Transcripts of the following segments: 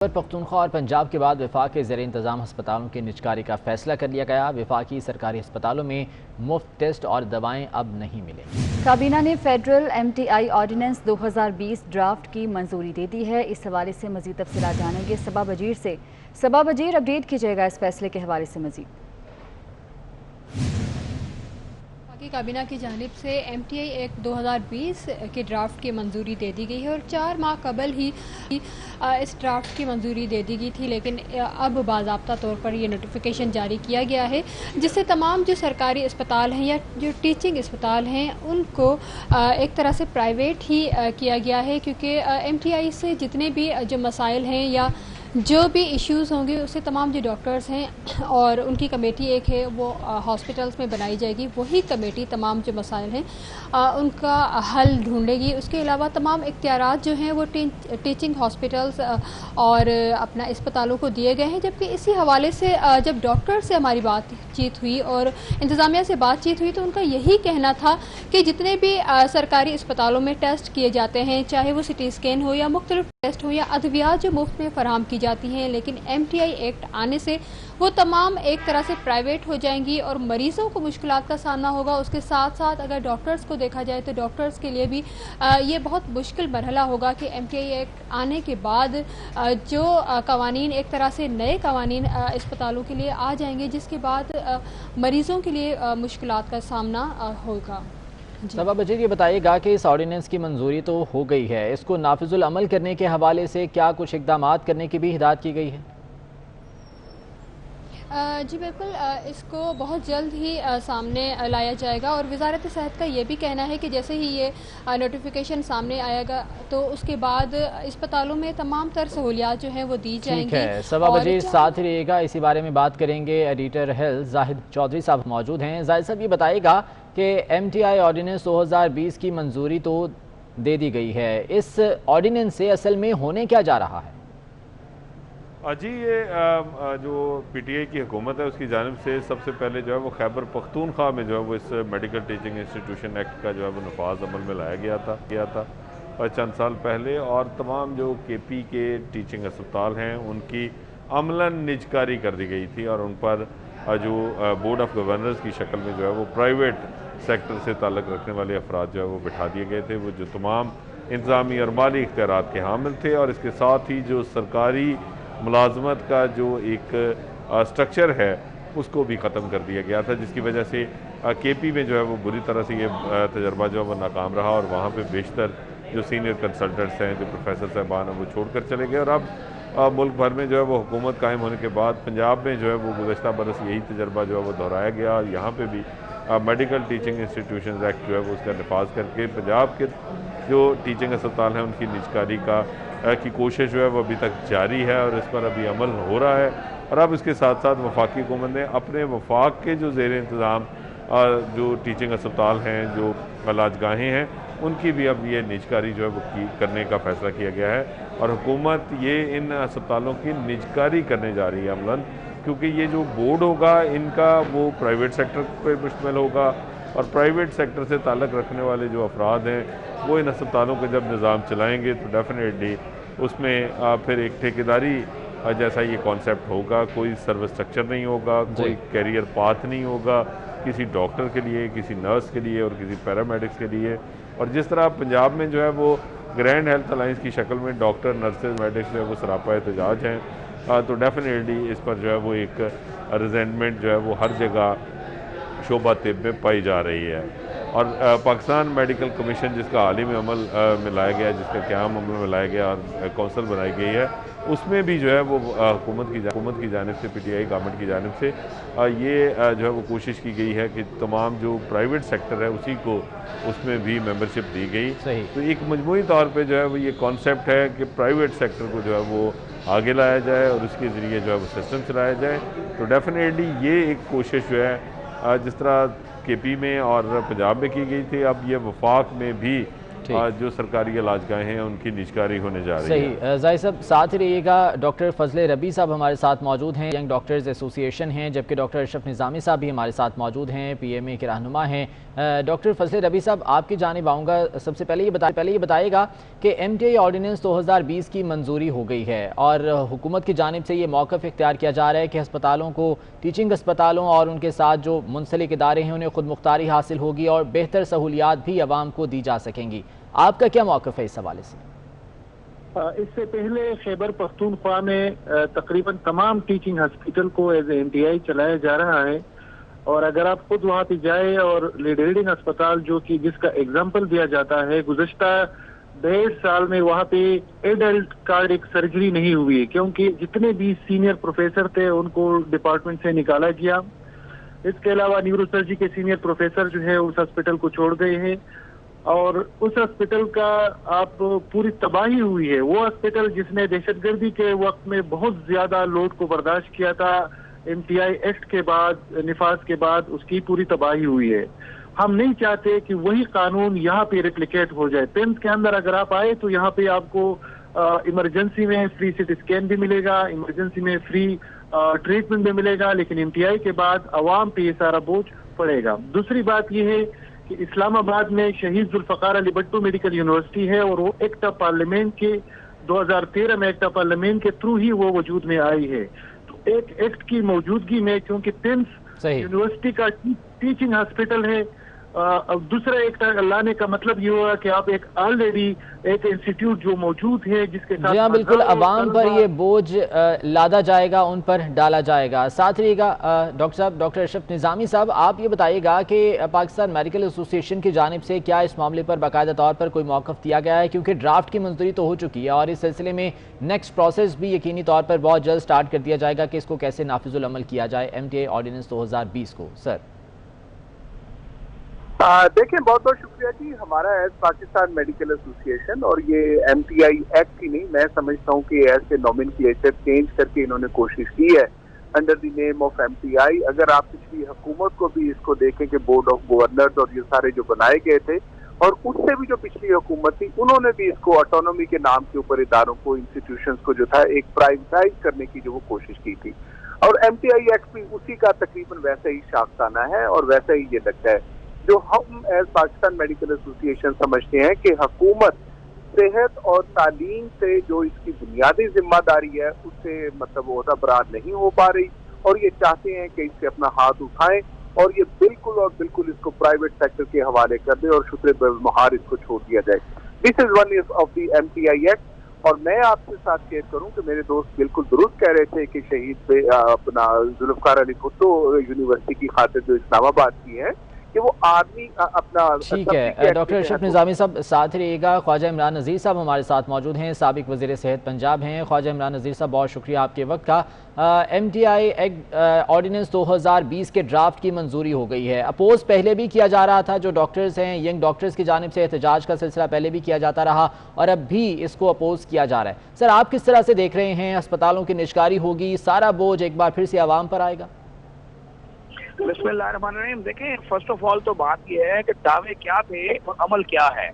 خیبر پختونخوا اور پنجاب کے بعد وفاق کے زیر انتظام ہسپتالوں کی نجکاری کا فیصلہ کر لیا گیا۔ وفاقی سرکاری ہسپتالوں میں مفت ٹیسٹ اور دوائیں اب نہیں ملیں۔ کابینہ نے فیڈرل MTI آرڈیننس 2020 ڈرافٹ کی منظوری دے دی ہے۔ اس حوالے سے مزید تفصیلات جانیں گے صبا بجیر سے۔ صبا بجیر، اپڈیٹ کیجیے گا اس فیصلے کے حوالے سے مزید۔ کابینہ کی جانب سے MTI ایکٹ 2020 کے ڈرافٹ کی منظوری دے دی گئی ہے اور 4 ماہ قبل ہی اس ڈرافٹ کی منظوری دے دی گئی تھی، لیکن اب باضابطہ طور پر یہ نوٹیفیکیشن جاری کیا گیا ہے جس سے تمام جو سرکاری اسپتال ہیں یا جو ٹیچنگ اسپتال ہیں ان کو ایک طرح سے پرائیویٹ ہی کیا گیا ہے، کیونکہ MTI سے جتنے بھی جو مسائل ہیں یا جو بھی ایشوز ہوں گے اسے تمام جو ڈاکٹرز ہیں اور ان کی کمیٹی ایک ہے وہ ہاسپٹلز میں بنائی جائے گی، وہی کمیٹی تمام جو مسائل ہیں ان کا حل ڈھونڈے گی۔ اس کے علاوہ تمام اختیارات جو ہیں وہ ٹیچنگ ہاسپٹلز اور اپنا اسپتالوں کو دیے گئے ہیں، جبکہ اسی حوالے سے جب ڈاکٹر سے ہماری بات چیت ہوئی اور انتظامیہ سے بات چیت ہوئی تو ان کا یہی کہنا تھا کہ جتنے بھی سرکاری اسپتالوں میں ٹیسٹ کیے جاتے ہیں، چاہے وہ CT اسکین ہو یا مختلف ٹیسٹ ہو یا ادویات جو مفت میں فراہم کی جاتی ہیں، لیکن MTI ایکٹ آنے سے وہ تمام ایک طرح سے پرائیویٹ ہو جائیں گی اور مریضوں کو مشکلات کا سامنا ہوگا۔ اس کے ساتھ ساتھ اگر ڈاکٹرز کو دیکھا جائے تو ڈاکٹرز کے لیے بھی یہ بہت مشکل مرحلہ ہوگا کہ MTI ایکٹ آنے کے بعد جو قوانین ایک طرح سے نئے قوانین اسپتالوں کے لیے آ جائیں گے، جس کے بعد مریضوں کے لیے مشکلات کا سامنا ہوگا۔ صبا بجیر، یہ بتائیے گا کہ اس آرڈیننس کی منظوری تو ہو گئی ہے، اس کو نافذ العمل کرنے کے حوالے سے کیا کچھ اقدامات کرنے کی بھی ہدایت کی گئی ہے؟ جی بالکل، اس کو بہت جلد ہی سامنے لایا جائے گا اور وزارت صحت کا یہ بھی کہنا ہے کہ جیسے ہی یہ نوٹیفیکیشن سامنے آئے گا تو اس کے بعد اسپتالوں میں تمام تر سہولیات جو ہیں وہ دی جائیں گی۔ ٹھیک ہے صبا بجیر، ساتھ رہیے گا، اسی بارے میں بات کریں گے۔ ایڈیٹر ہیلتھ زاہد چودھری صاحب موجود ہیں۔ زاہد صاحب، یہ بتائیے گا کہ MTI آرڈیننس 2020 کی منظوری تو دے دی گئی ہے، اس آرڈیننس سے اصل میں ہونے کیا جا رہا ہے؟ جی، یہ جو PTI کی حکومت ہے اس کی جانب سے سب سے پہلے جو ہے وہ خیبر پختونخوا میں جو ہے وہ اس میڈیکل ٹیچنگ انسٹیٹیوشن ایکٹ کا جو ہے وہ نفاذ عمل میں لایا گیا تھا چند سال پہلے، اور تمام جو KP کے ٹیچنگ اسپتال ہیں ان کی عملاً نجکاری کر دی گئی تھی اور ان پر جو بورڈ آف گورنرز کی شکل میں جو ہے وہ پرائیویٹ سیکٹر سے تعلق رکھنے والے افراد جو ہے وہ بٹھا دیے گئے تھے، وہ جو تمام انتظامی اور مالی اختیارات کے حامل تھے، اور اس کے ساتھ ہی جو سرکاری ملازمت کا جو ایک سٹرکچر ہے اس کو بھی ختم کر دیا گیا تھا، جس کی وجہ سے KP میں جو ہے وہ بری طرح سے یہ تجربہ جو ہے وہ ناکام رہا اور وہاں پہ بیشتر جو سینئر کنسلٹنٹس ہیں، جو پروفیسر صاحبان ہیں، وہ چھوڑ کر چلے گئے، اور اب ملک بھر میں جو ہے وہ حکومت قائم ہونے کے بعد پنجاب میں جو ہے وہ گزشتہ برس یہی تجربہ جو ہے وہ دہرایا گیا، اور یہاں پہ بھی میڈیکل ٹیچنگ انسٹیٹیوشنز ایکٹ جو ہے وہ اس کا نفاذ کر کے پنجاب کے جو ٹیچنگ اسپتال ہیں ان کی نجکاری کی کوشش جو ہے وہ ابھی تک جاری ہے اور اس پر ابھی عمل ہو رہا ہے۔ اور اب اس کے ساتھ ساتھ وفاقی حکومت نے اپنے وفاق کے جو زیر انتظام جو ٹیچنگ اسپتال ہیں، جو علاج گاہیں ہیں، ان کی بھی اب یہ نجکاری جو ہے وہ کرنے کا فیصلہ کیا گیا ہے، اور حکومت یہ ان اسپتالوں کی نجکاری کرنے جا رہی ہے عملاً، کیونکہ یہ جو بورڈ ہوگا ان کا وہ پرائیویٹ سیکٹر پہ مشتمل ہوگا، اور پرائیویٹ سیکٹر سے تعلق رکھنے والے جو افراد ہیں وہ ان اسپتالوں کا جب نظام چلائیں گے تو ڈیفینیٹلی اس میں پھر ایک ٹھیکیداری جیسا یہ کانسیپٹ ہوگا، کوئی سروس سٹرکچر نہیں ہوگا، کوئی کیریئر پاتھ نہیں ہوگا کسی ڈاکٹر کے لیے، کسی نرس کے لیے اور کسی پیرامیڈکس کے لیے۔ اور جس طرح پنجاب میں جو ہے وہ گرینڈ ہیلتھ الائنس کی شکل میں ڈاکٹر، نرسز، میڈکس جو ہے وہ سراپا احتجاج ہیں، تو ڈیفینیٹلی اس پر جو ہے وہ ایک ریزنٹمنٹ جو ہے وہ ہر جگہ شعبہ طب میں پائی جا رہی ہے۔ اور پاکستان میڈیکل کمیشن جس کا عالمی عمل میں لایا گیا، جس کا قیام عمل میں لایا گیا اور کونسل بنائی گئی ہے، اس میں بھی جو ہے وہ حکومت کی جانب سے PTI گورنمنٹ کی جانب سے یہ جو ہے وہ کوشش کی گئی ہے کہ تمام جو پرائیویٹ سیکٹر ہے اسی کو اس میں بھی ممبرشپ دی گئی۔ تو ایک مجموعی طور پہ جو ہے وہ یہ کانسیپٹ ہے کہ پرائیویٹ سیکٹر کو جو ہے وہ آگے لایا جائے اور اس کے ذریعے جو ہے وہ سسٹم چلایا جائے، تو ڈیفینیٹلی یہ ایک کوشش جو ہے جس طرح KP میں اور پنجاب میں کی گئی تھی، اب یہ وفاق میں بھی जो सरकारी इलाजगाहें हैं उनकी निजकारी होने जा रही है। सही जाहिद साहब, साथ ही रहिएगा। डॉक्टर फजले रबी साहब हमारे साथ मौजूद हैं, यंग डॉक्टर्स एसोसिएशन हैं, जबकि डॉक्टर अशरफ निज़ामी साहब भी हमारे साथ मौजूद हैं, PMA के रहनुमा हैं। डॉक्टर फजले रबी साहब, आपकी जानिब आऊँगा। सबसे पहले ये बताइएगा कि MTI ऑर्डिनेंस 2020 की मंजूरी हो गई है और हुकूमत की जानिब से ये मौक़िफ़ इख्तियार किया जा रहा है कि अस्पतालों को, टीचिंग अस्पतालों और उनके साथ जो मुंसलिक इदारे हैं उन्हें खुद मुख्तारी हासिल होगी और बेहतर सहूलियात भी अवाम को दी जा सकेंगी। आपका क्या मौक़िफ़ है इस हवाले से? इससे पहले खैबर पख्तूनख्वा में तकरीबन तमाम टीचिंग हॉस्पिटल को एज MTI चलाया जा रहा है और अगर आप खुद वहाँ पे जाए और लीडिंग अस्पताल जो कि जिसका एग्जाम्पल दिया जाता है, गुज़श्ता 1.5 साल में वहाँ पे एडल्ट कार्डियक सर्जरी नहीं हुई क्योंकि जितने भी सीनियर प्रोफेसर थे उनको डिपार्टमेंट से निकाला गया। इसके अलावा न्यूरोसर्जरी के सीनियर प्रोफेसर जो है उस हॉस्पिटल को छोड़ गए हैं और उस हॉस्पिटल का आप पूरी तबाही हुई है। वो हॉस्पिटल जिसने दहशतगर्दी के वक्त में बहुत ज्यादा लोड को बर्दाश्त किया था, MTI एक्ट के बाद, निफाज के बाद उसकी पूरी तबाही हुई है। हम नहीं चाहते कि वही कानून यहाँ पे रिप्लिकेट हो जाए। पेम्स के अंदर अगर आप आए तो यहाँ पे आपको इमरजेंसी में फ्री CT स्कैन भी मिलेगा, इमरजेंसी में फ्री ट्रीटमेंट भी मिलेगा, लेकिन MTI के बाद अवाम पे ये सारा बोझ पड़ेगा। दूसरी बात ये है कि इस्लामाबाद में शहीद जुल्फ़कार अली भट्टो मेडिकल यूनिवर्सिटी है और वो एक्ट ऑफ पार्लियामेंट के 2013 में एक्ट ऑफ पार्लियामेंट के थ्रू ही वो वजूद में आई है। तो एक एक्ट की मौजूदगी में, क्योंकि पिम्स यूनिवर्सिटी का टीचिंग हॉस्पिटल है, अब दूसरा एक लाने का मतलब ये हुआ कि आप एक ऑलरेडी एक इंस्टीट्यूट जो मौजूद है जिसके साथ, जी हाँ बिल्कुल, अवाम पर ये बोझ लादा जाएगा, उन पर डाला जाएगा। साथ रहिएगा डॉक्टर साहब, डॉक्टर अशरफ निज़ामी साहब, आप ये बताइएगा कि पाकिस्तान मेडिकल एसोसिएशन की जानिब से क्या इस मामले पर बाकायदा तौर पर कोई मौक़िफ़ दिया गया है? क्योंकि ड्राफ्ट की मंजूरी तो हो चुकी है और इस सिलसिले में नेक्स्ट प्रोसेस भी यकीनी तौर पर बहुत जल्द स्टार्ट कर दिया जाएगा कि इसको कैसे नाफिजुल अमल किया जाए MTI ऑर्डिनेंस 2020 को। सर देखिए, बहुत बहुत शुक्रिया जी। हमारा एज पाकिस्तान मेडिकल एसोसिएशन और ये MTI एक्ट ही नहीं, मैं समझता हूँ कि ऐसे नॉमेनक्लेचर चेंज करके इन्होंने कोशिश की है under the name of MTI। अगर आप पिछली हुकूमत को भी इसको देखें कि बोर्ड ऑफ गवर्नर्स और ये सारे जो बनाए गए थे और उससे भी जो पिछली हुकूमत थी उन्होंने भी इसको ऑटोनॉमी के नाम के ऊपर इदारों को, इंस्टीट्यूशंस को जो था एक प्राइवेटाइज करने की जो वो कोशिश की थी और MTI एक्ट भी उसी का तकरीबन वैसे ही शाखसाना है और वैसा ही ये लगता है। जो हम एज पाकिस्तान मेडिकल एसोसिएशन समझते हैं कि हुकूमत सेहत और तालीम से जो इसकी बुनियादी जिम्मेदारी है उससे मतलब वो बरार नहीं हो पा रही और ये चाहते हैं कि इससे अपना हाथ उठाएं और ये बिल्कुल इसको प्राइवेट सेक्टर के हवाले कर दे और शुक्र महार इसको छोड़ दिया जाए। This is one of the MTI act. और मैं आपके साथ शेयर करूं कि मेरे दोस्त बिल्कुल दुरुस्त कह रहे थे कि शहीद अपना जुल्फ़कार अली भुट्टो यूनिवर्सिटी की खातिर जो इस्लामाबाद की है कि वो आर्मी अपना, ठीक है। डॉक्टर अशरफ निज़ामी साहब साथ रहिएगा। ख्वाजा इमरान नज़ीर साहब हमारे साथ मौजूद हैं, साबिक वज़ीर सेहत पंजाब हैं। ख्वाजा इमरान नज़ीर साहब, बहुत शुक्रिया आपके वक्त का। MTI एक्ट ऑर्डिनेंस 2020 के ड्राफ्ट की मंजूरी हो गई है। अपोज पहले भी किया जा रहा था, जो डॉक्टर्स हैं, यंग डॉक्टर्स की जानिब से एहतजाज का सिलसिला पहले भी किया जाता रहा और अब भी इसको अपोज किया जा रहा है। सर, आप किस तरह से देख रहे हैं? अस्पतालों की निजकारी होगी, सारा बोझ एक बार फिर से आवाम पर आएगा? बिस्मिल्लाहिर्रहमानिर्रहीम। देखें, फर्स्ट ऑफ ऑल तो बात यह है कि दावे क्या थे और अमल क्या है,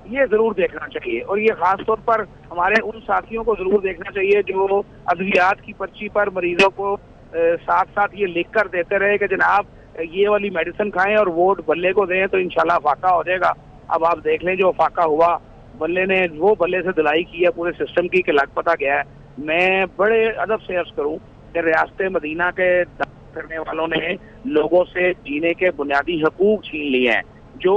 ये जरूर देखना चाहिए और ये खास तौर पर हमारे उन साथियों को जरूर देखना चाहिए जो अद्वियात की पर्ची पर मरीजों को साथ साथ ये लिख कर देते रहे कि जनाब ये वाली मेडिसिन खाएं और वोट बल्ले को दें तो इंशाल्लाह फाका हो जाएगा। अब आप देख लें जो फाका हुआ, बल्ले ने वो बल्ले से धुलाई की है पूरे सिस्टम की कि लग पता गया है। मैं बड़े अदब से अर्ज करूँ कि रियासत मदीना के करने वालों ने लोगों से जीने के बुनियादी हकूक छीन लिए हैं। जो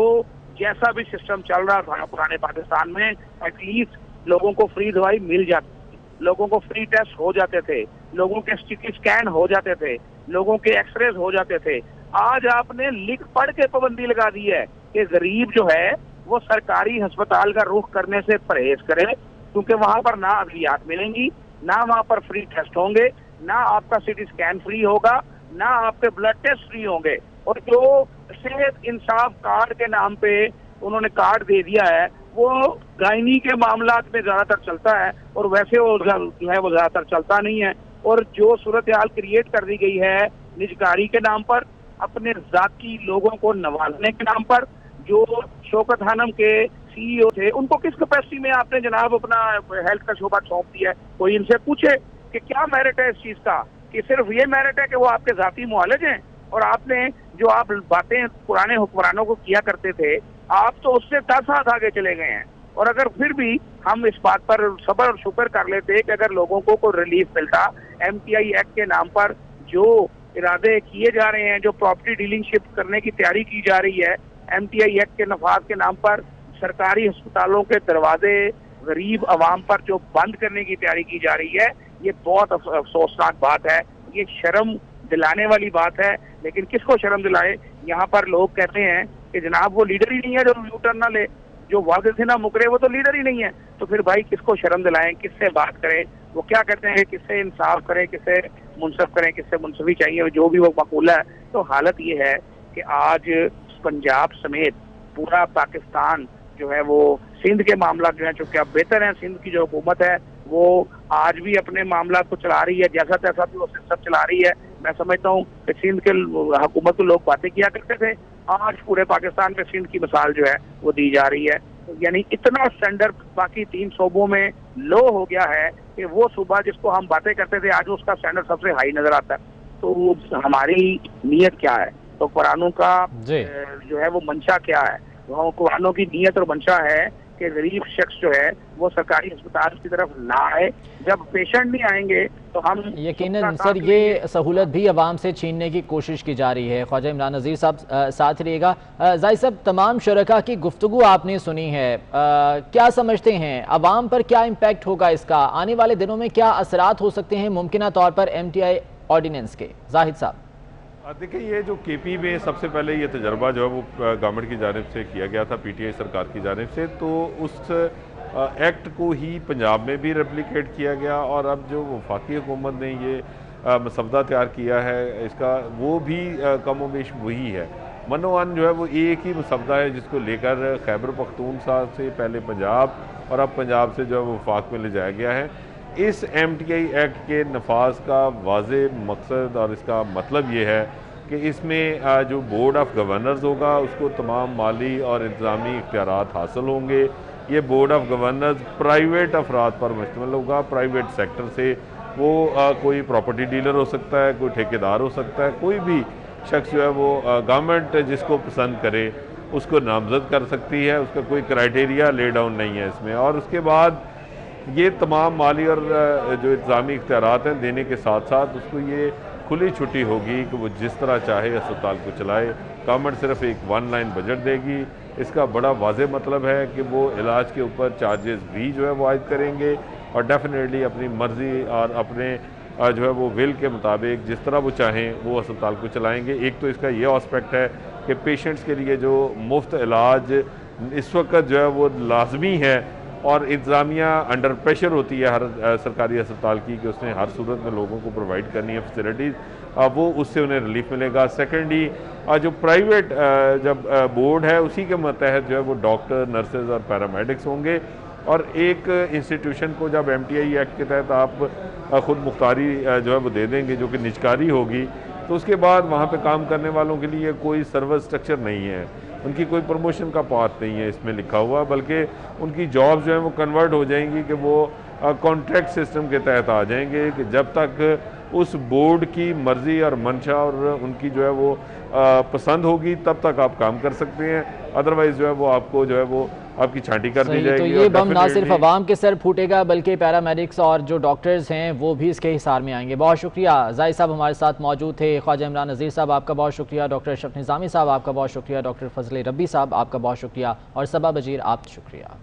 जैसा भी सिस्टम चल रहा था पुराने पाकिस्तान में, एटलीस्ट लोगों को फ्री दवाई मिल जाती, लोगों को फ्री टेस्ट हो जाते थे, लोगों के CT स्कैन हो जाते थे, लोगों के एक्सरेज हो जाते थे। आज आपने लिख पढ़ के पाबंदी लगा दी है कि गरीब जो है वो सरकारी अस्पताल का रुख करने से परहेज करे, क्योंकि वहां पर ना अद्वियात मिलेंगी, ना वहां पर फ्री टेस्ट होंगे, ना आपका CT स्कैन फ्री होगा, ना आपके ब्लड टेस्ट फ्री होंगे। और जो सेहत इंसाफ कार्ड के नाम पे उन्होंने कार्ड दे दिया है वो गायनी के मामलात में ज्यादातर चलता है और वैसे वो जो है वो ज्यादातर चलता नहीं है। और जो सूरत हाल क्रिएट कर दी गई है निजकारी के नाम पर, अपने जाती लोगों को नवाजने के नाम पर, जो शौकत खानम के CEO थे, उनको किस कैपेसिटी में आपने जनाब अपना हेल्थ का शोबा सौंप दिया है? कोई इनसे पूछे कि क्या मेरिट है इस चीज का, कि सिर्फ ये मेरिट है कि वो आपके जाती मुआलिज हैं, और आपने जो आप बातें पुराने हुक्मरानों को किया करते थे, आप तो उससे 10 हाथ आगे चले गए हैं। और अगर फिर भी हम इस बात पर सब्र और शुक्र कर लेते कि अगर लोगों को कोई रिलीफ मिलता, MTI एक्ट के नाम पर जो इरादे किए जा रहे हैं, जो प्रॉपर्टी डीलिंग शिफ्ट करने की तैयारी की जा रही है, MTI एक्ट के नफाज के नाम पर सरकारी अस्पतालों के दरवाजे गरीब आवाम पर जो बंद करने की तैयारी की जा रही है, ये बहुत अफसोसनाक बात है, ये शर्म दिलाने वाली बात है। लेकिन किसको शर्म दिलाए? यहाँ पर लोग कहते हैं कि जनाब वो लीडर ही नहीं है जो यू टर्न ना ले, जो वादे से ना मुकरे वो तो लीडर ही नहीं है। तो फिर भाई किसको शर्म दिलाएं, किससे बात करें? वो क्या कहते हैं कि किससे इंसाफ करें, किससे मुनसफ करें, किससे मुनसफी चाहिए, जो भी वो मकूला है। तो हालत ये है कि आज पंजाब समेत पूरा पाकिस्तान जो है वो सिंध के मामला जो है, चूंकि अब बेहतर है, सिंध की जो हुकूमत है वो आज भी अपने मामला को चला रही है, जैसा तैसा भी वो सिस्टम चला रही है। मैं समझता हूँ कि सिंध के हुकूमत के लोग बातें किया करते थे, आज पूरे पाकिस्तान में सिंध की मिसाल जो है वो दी जा रही है। यानी इतना स्टैंडर्ड बाकी 3 सूबों में लो हो गया है कि वो सूबा जिसको हम बातें करते थे आज उसका स्टैंडर्ड सबसे हाई नजर आता है। तो हमारी नीयत क्या है? तो कुरानों का जो है वो मंशा क्या है? वो कुरानों की नीयत और मंशा है कि गरीब शख्स जो है वो सरकारी अस्पताल की तरफ ना आए। जब पेशेंट नहीं आएंगे तो हम यकीनन सर ये सहूलत भी आवाम से छीनने की कोशिश की जा रही है। ख्वाजा इमरान नज़ीर साहब साथ रहिएगा। जाहिद साहब, तमाम शुरका की गुफ्तगू आपने सुनी है, क्या समझते हैं आवाम पर क्या इम्पैक्ट होगा इसका? आने वाले दिनों में क्या असरात हो सकते हैं मुमकिन तौर पर MTI ऑर्डिनेंस के? जाहिद साहब देखिए, ये जो KP में सबसे पहले ये तजर्बा जो है वो गवर्नमेंट की जानिब से किया गया था, PTI सरकार की जानिब से, तो उस एक्ट को ही पंजाब में भी रेप्लिकेट किया गया। और अब जो वफाकी हुकूमत ने ये मसवदा तैयार किया है इसका, वो भी कमोबेश वही है। मनोअन जो है वो एक ही मसवदा है जिसको लेकर खैबर पख्तूनख्वा से पहले पंजाब और अब पंजाब से जो है वो वफाक में ले जाया गया है। इस MTI एक्ट के नफाज का वाज़े मकसद और इसका मतलब ये है कि इसमें जो बोर्ड ऑफ गवर्नर्स होगा उसको तमाम माली और इंतज़ामी इख्तियारात हासिल होंगे। ये बोर्ड ऑफ गवर्नर्स प्राइवेट अफराद पर मुश्तमिल होगा, प्राइवेट सेक्टर से। वो कोई प्रॉपर्टी डीलर हो सकता है, कोई ठेकेदार हो सकता है, कोई भी शख्स जो है वो गवर्नमेंट जिसको पसंद करे उसको नामजद कर सकती है, उसका कोई क्राइटेरिया ले डाउन नहीं है इसमें। और उसके बाद ये तमाम माली और जो इंतज़ामी इख्तियारात हैं देने के साथ साथ उसको ये खुली छुट्टी होगी कि वो जिस तरह चाहे अस्पताल को चलाए। गवर्नमेंट सिर्फ एक 1 लाइन बजट देगी। इसका बड़ा वाज़े मतलब है कि वो इलाज के ऊपर चार्जेस भी जो है वो आयद करेंगे और डेफिनेटली अपनी मर्ज़ी और अपने जो है वो विल के मुताबिक जिस तरह वो चाहें वो अस्पताल को चलाएँगे। एक तो इसका ये एस्पेक्ट है कि पेशेंट्स के लिए जो मुफ्त इलाज इस वक्त जो है वो लाजमी है, और इंतज़ामिया अंडर प्रेशर होती है हर सरकारी अस्पताल की कि उसने हर सूरत में लोगों को प्रोवाइड करनी है फैसिलिटीज़, वो उससे उन्हें रिलीफ मिलेगा। सेकेंडली जो प्राइवेट जब बोर्ड है उसी के मतहत जो है वो डॉक्टर, नर्सेज और पैरामेडिक्स होंगे। और एक इंस्टीट्यूशन को जब MTI एक्ट के तहत आप ख़ुद मुख्तारी जो है वो दे देंगे जो कि निजकारी होगी, तो उसके बाद वहाँ पे काम करने वालों के लिए कोई सर्विस स्ट्रक्चर नहीं है, उनकी कोई प्रमोशन का पाथ नहीं है इसमें लिखा हुआ, बल्कि उनकी जॉब जो है वो कन्वर्ट हो जाएंगी कि वो कॉन्ट्रैक्ट सिस्टम के तहत आ जाएंगे कि जब तक उस बोर्ड की मर्ज़ी और मंशा और उनकी जो है वो पसंद होगी तब तक आप काम कर सकते हैं, अदरवाइज़ जो है वो आपको जो है वो आपकी छांटी कर दी जाएगी। तो ये बम ना सिर्फ अवाम के सर फूटेगा बल्कि पैरामेडिक्स और जो डॉक्टर्स हैं वो भी इसके हिसार में आएंगे। बहुत शुक्रिया। जाहिद साहब हमारे साथ मौजूद थे। ख्वाजा इमरान नज़ीर साहब आपका बहुत शुक्रिया, डॉक्टर अशरफ निज़ामी साहब आपका बहुत शुक्रिया, डॉक्टर फजल रब्बी साहब आपका बहुत शुक्रिया, और सबा बजीर आप शुक्रिया।